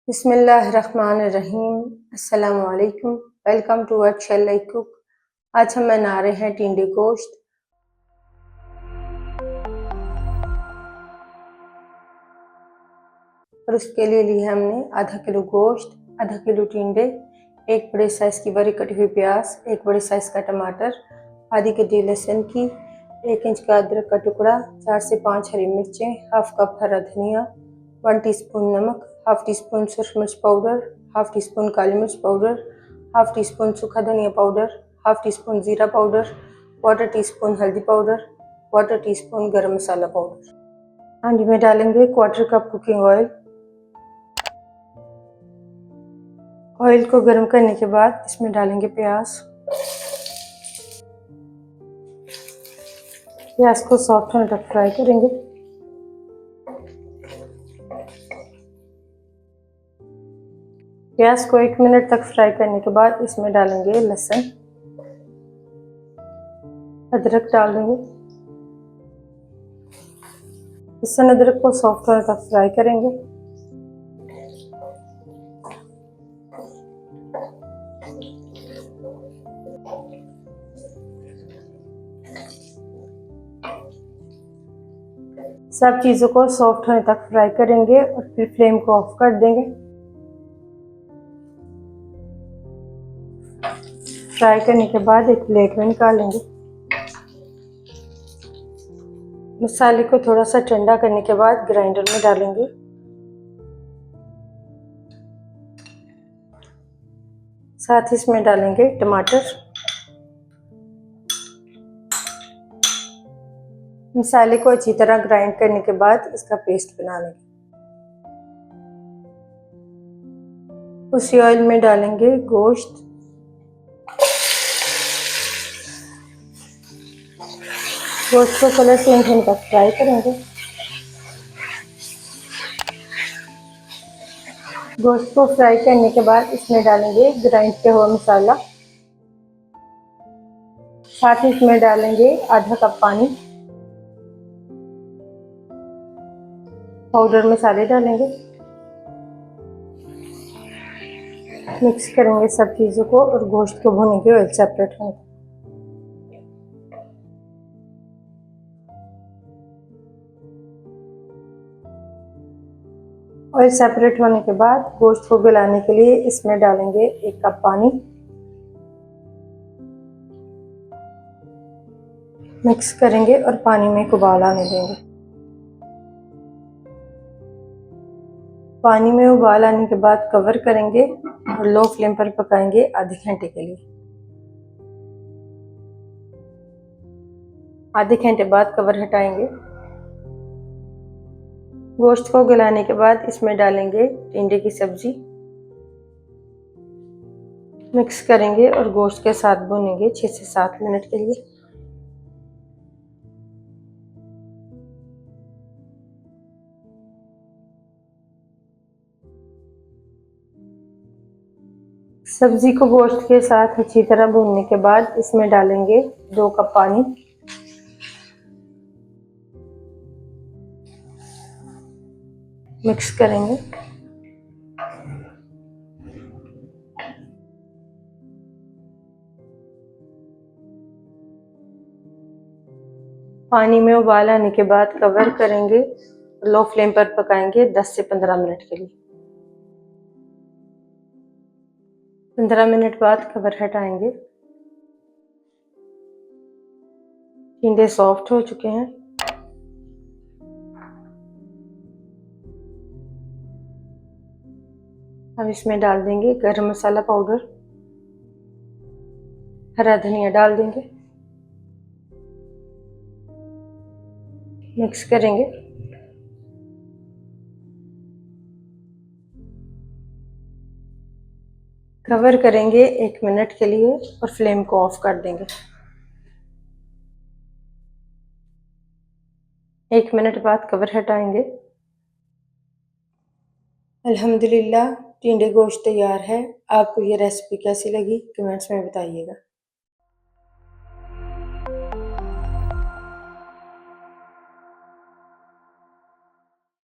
बिस्मिल्लाहिर्रहमानिर्रहीम। अस्सलामु अलैकुम। Welcome to our channel cook. आज हम बना रहे हैं टिंडे गोश्त। और उसके लिए लिए हमने आधा किलो गोश्त, आधा किलो टिंडे, एक बड़े साइज़ की बारीक कटी हुई प्याज, एक बड़े साइज़ का टमाटर, आधी कटी लहसुन की, 1 इंच का अदरक का टुकड़ा, 4 से 5 हरी मिर्चें, हाफ कप हरा धनिया, 1 टीस्पून नमक, हाफ टी स्पून सुरख मिर्च पाउडर, हाफ टी स्पून काली मिर्च पाउडर, हाफ टी स्पून सूखा धनिया पाउडर, हाफ टी स्पून ज़ीरा पाउडर, 1/4 टीस्पून हल्दी पाउडर, 1/4 टीस्पून गरम मसाला पाउडर। हांडी में डालेंगे 1/4 कप कुकिंग ऑयल। ऑयल को गर्म करने के बाद इसमें डालेंगे प्याज। प्याज को सॉफ्ट होने तक फ्राई करेंगे। प्याज को 1 मिनट तक फ्राई करने के बाद इसमें डालेंगे लहसुन, अदरक डाल देंगे। लहसुन अदरक को सॉफ्ट होने तक फ्राई करेंगे। सब चीज़ों को सॉफ्ट होने तक फ्राई करेंगे और फिर फ्लेम को ऑफ कर देंगे। फ्राई करने के बाद एक प्लेट में निकालेंगे। मसाले को थोड़ा सा ठंडा करने के बाद ग्राइंडर में डालेंगे। साथ ही इसमें डालेंगे टमाटर। मसाले को अच्छी तरह ग्राइंड करने के बाद इसका पेस्ट बना लेंगे। उसी ऑयल में डालेंगे गोश्त। गोश्त को कलर चेंज होने तक फ्राई करेंगे। गोश्त को फ्राई करने के बाद इसमें डालेंगे ग्राइंड किया हुआ मसाला। साथ ही इसमें डालेंगे आधा कप पानी। पाउडर मसाले डालेंगे। मिक्स करेंगे सब चीज़ों को और गोश्त को भूनेंगे ऑयल सेपरेट होने तक। ऑयल सेपरेट होने के बाद गोश्त को गलाने के लिए इसमें डालेंगे 1 कप पानी। मिक्स करेंगे और पानी में एक उबाल आने देंगे। पानी में उबाल आने के बाद कवर करेंगे और लो फ्लेम पर पकाएंगे आधे घंटे के लिए। आधे घंटे बाद कवर हटाएंगे। गोश्त को गलाने के बाद इसमें डालेंगे टिंडे की सब्जी। मिक्स करेंगे और गोश्त के साथ भूनेंगे 6 से 7 मिनट के लिए। सब्जी को गोश्त के साथ अच्छी तरह भूनने के बाद इसमें डालेंगे 2 कप पानी। मिक्स करेंगे। पानी में उबाल आने के बाद कवर करेंगे, लो फ्लेम पर पकाएंगे 10 से 15 मिनट के लिए। 15 मिनट बाद कवर हटाएंगे। टिंडे सॉफ्ट हो चुके हैं। अब इसमें डाल देंगे गरम मसाला पाउडर, हरा धनिया डाल देंगे। मिक्स करेंगे। कवर करेंगे 1 मिनट के लिए और फ्लेम को ऑफ कर देंगे। 1 मिनट बाद कवर हटाएंगे। अल्हम्दुलिल्लाह टिंडे गोश्त तैयार है। आपको ये रेसिपी कैसी लगी कमेंट्स में बताइएगा।